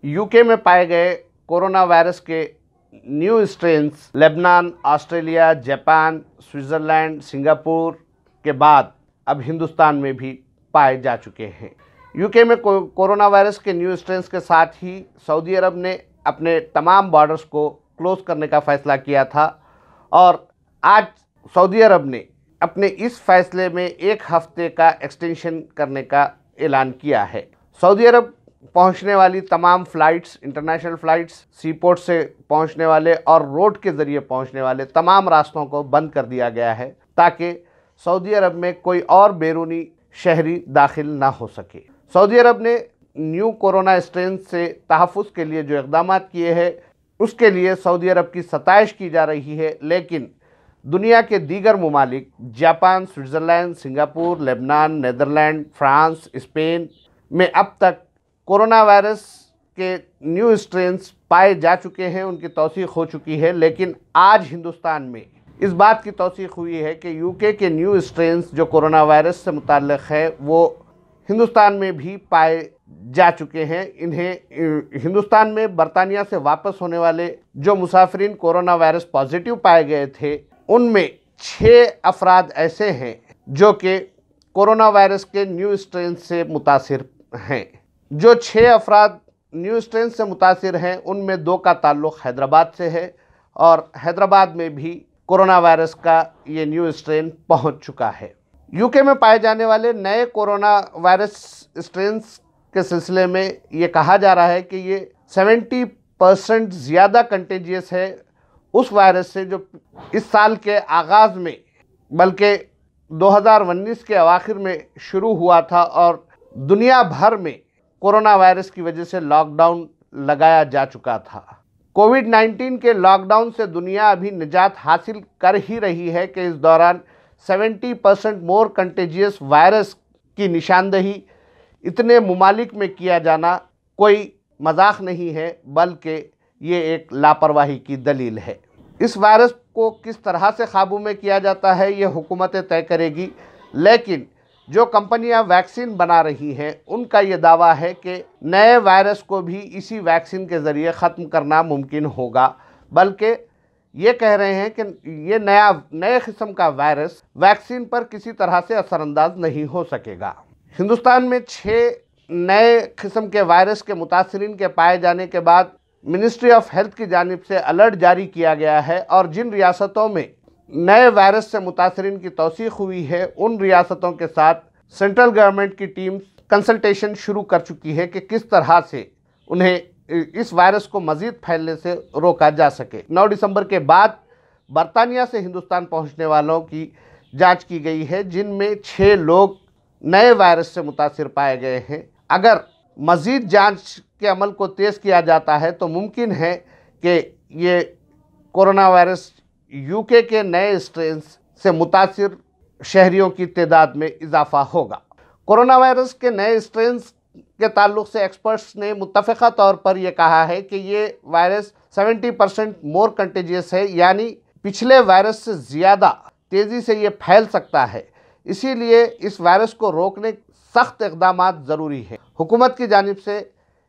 UK में पाए गए कोरोना वायरस के new strains Lebanon, Australia, Japan, Switzerland, Singapore के बाद अब हिंदुस्तान में भी पाए जा चुके हैं। यूके में कोरोना वायरस के न्यू स्ट्रेन्स के साथ ही सऊदी अरब ने अपने तमाम बॉर्डर्स को क्लोज़ करने का फ़ैसला किया था और आज सऊदी अरब ने अपने इस फैसले में एक हफ्ते का एक्सटेंशन करने का ऐलान किया है। सऊदी अरब पहुंचने वाली तमाम फ़्लाइट्स, इंटरनेशनल फ़्लाइट्स, सी पोर्ट से पहुंचने वाले और रोड के ज़रिए पहुंचने वाले तमाम रास्तों को बंद कर दिया गया है ताकि सऊदी अरब में कोई और बैरूनी शहरी दाखिल ना हो सके। सऊदी अरब ने न्यू कोरोना स्ट्रेन से तहफ़्फ़ुज़ के लिए जो इक़दाम किए हैं उसके लिए सऊदी अरब की सताइश की जा रही है, लेकिन दुनिया के दीगर ममालिक Japan, Switzerland, Singapore, Lebanon, Netherlands, France, Spain में अब तक कोरोना वायरस के न्यू स्ट्रेन्स पाए जा चुके हैं, उनकी तौसीक़ हो चुकी है। लेकिन आज हिंदुस्तान में इस बात की तौसीक़ हुई है कि यूके के न्यू स्ट्रेन्स जो कोरोना वायरस से मुताल्लिक़ है वो हिंदुस्तान में भी पाए जा चुके हैं। इन्हें हिंदुस्तान में बरतानिया से वापस होने वाले जो मुसाफिरीन कोरोना वायरस पॉजिटिव पाए गए थे उनमें 6 अफराद ऐसे हैं जो कि कोरोना वायरस के न्यू स्ट्रेन से मुतासिर हैं। जो 6 अफराद न्यू स्ट्रेन से मुतासिर हैं उनमें 2 का ताल्लुक़ हैदराबाद से है और हैदराबाद में भी कोरोना वायरस का ये न्यू स्ट्रेन पहुंच चुका है। यूके में पाए जाने वाले नए कोरोना वायरस स्ट्रेन्स के सिलसिले में ये कहा जा रहा है कि ये 70% ज़्यादा कंटेजियस है उस वायरस से जो इस साल के आगाज़ में बल्कि 2019 के अवाखिर में शुरू हुआ था और दुनिया भर में कोरोना वायरस की वजह से लॉकडाउन लगाया जा चुका था। कोविड-19 के लॉकडाउन से दुनिया अभी निजात हासिल कर ही रही है कि इस दौरान 70% मोर कंटेजियस वायरस की निशानदही इतने ममालिक में किया जाना कोई मजाक नहीं है, बल्कि ये एक लापरवाही की दलील है। इस वायरस को किस तरह से काबू में किया जाता है ये हुकूमतें तय करेगी, लेकिन जो कंपनियां वैक्सीन बना रही हैं उनका ये दावा है कि नए वायरस को भी इसी वैक्सीन के ज़रिए ख़त्म करना मुमकिन होगा। बल्कि ये कह रहे हैं कि ये नए किस्म का वायरस वैक्सीन पर किसी तरह से असरअंदाज नहीं हो सकेगा। हिंदुस्तान में 6 नए किस्म के वायरस के मुतासरीन के पाए जाने के बाद मिनिस्ट्री ऑफ हेल्थ की जानिब से अलर्ट जारी किया गया है और जिन रियासतों में नए वायरस से मुतासरीन की तौसीक़ हुई है उन रियासतों के साथ सेंट्रल गवर्नमेंट की टीम कंसल्टेशन शुरू कर चुकी है कि किस तरह से उन्हें इस वायरस को मज़ीद फैलने से रोका जा सके। 9 दिसंबर के बाद बरतानिया से हिंदुस्तान पहुंचने वालों की जांच की गई है, जिनमें 6 लोग नए वायरस से मुतासिर पाए गए हैं। अगर मज़ीद जांच के अमल को तेज़ किया जाता है तो मुमकिन है कि ये कोरोना वायरस यूके के नए स्ट्रेन्स से मुतासिर शहरियों की तादाद में इजाफ़ा होगा। कोरोना वायरस के नए स्ट्रेन्स के ताल्लुक़ से एक्सपर्ट्स ने मुत्तफ़िक़ा तौर पर यह कहा है कि ये वायरस 70% मोर कंटेजियस है, यानी पिछले वायरस से ज़्यादा तेज़ी से ये फैल सकता है। इसीलिए इस वायरस को रोकने सख्त इक़दामात ज़रूरी है। हुकूमत की जानिब से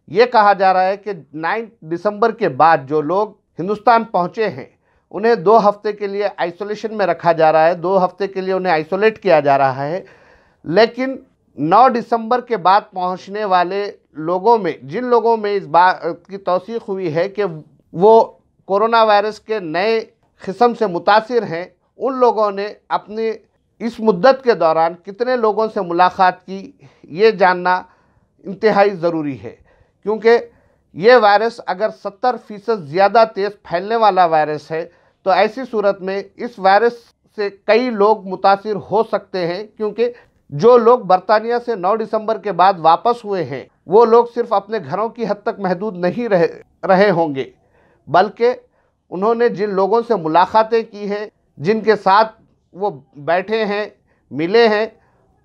ये कहा जा रहा है कि 9 दिसंबर के बाद जो लोग हिंदुस्तान पहुँचे हैं उन्हें 2 हफ्ते के लिए आइसोलेशन में रखा जा रहा है, 2 हफ्ते के लिए उन्हें आइसोलेट किया जा रहा है। लेकिन 9 दिसंबर के बाद पहुंचने वाले लोगों में जिन लोगों में इस बात की तौसीक़ हुई है कि वो कोरोना वायरस के नए किस्म से मुतासिर हैं, उन लोगों ने अपनी इस मुद्दत के दौरान कितने लोगों से मुलाकात की ये जानना इंतहाई ज़रूरी है, क्योंकि ये वायरस अगर 70% ज़्यादा तेज़ फैलने वाला वायरस है तो ऐसी सूरत में इस वायरस से कई लोग मुतासिर हो सकते हैं, क्योंकि जो लोग बरतानिया से 9 दिसंबर के बाद वापस हुए हैं वो लोग सिर्फ अपने घरों की हद तक महदूद नहीं रहे होंगे, बल्कि उन्होंने जिन लोगों से मुलाकातें की हैं, जिनके साथ वो बैठे हैं, मिले हैं,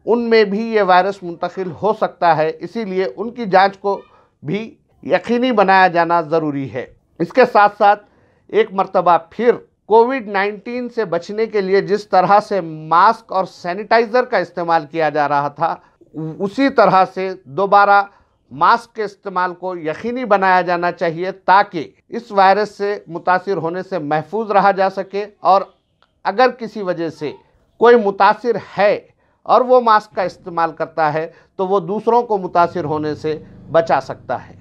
उनमें भी ये वायरस मुंतकिल हो सकता है। इसीलिए उनकी जांच को भी यकीनी बनाया जाना ज़रूरी है। इसके साथ साथ एक मर्तबा फिर कोविड-19 से बचने के लिए जिस तरह से मास्क और सैनिटाइज़र का इस्तेमाल किया जा रहा था, उसी तरह से दोबारा ماسک کے استعمال کو یقینی بنایا جانا چاہیے تاکہ اس وائرس سے متاثر ہونے سے محفوظ رہا جا سکے، اور اگر کسی وجہ سے کوئی متاثر ہے اور وہ ماسک کا استعمال کرتا ہے تو وہ دوسروں کو متاثر ہونے سے بچا سکتا ہے۔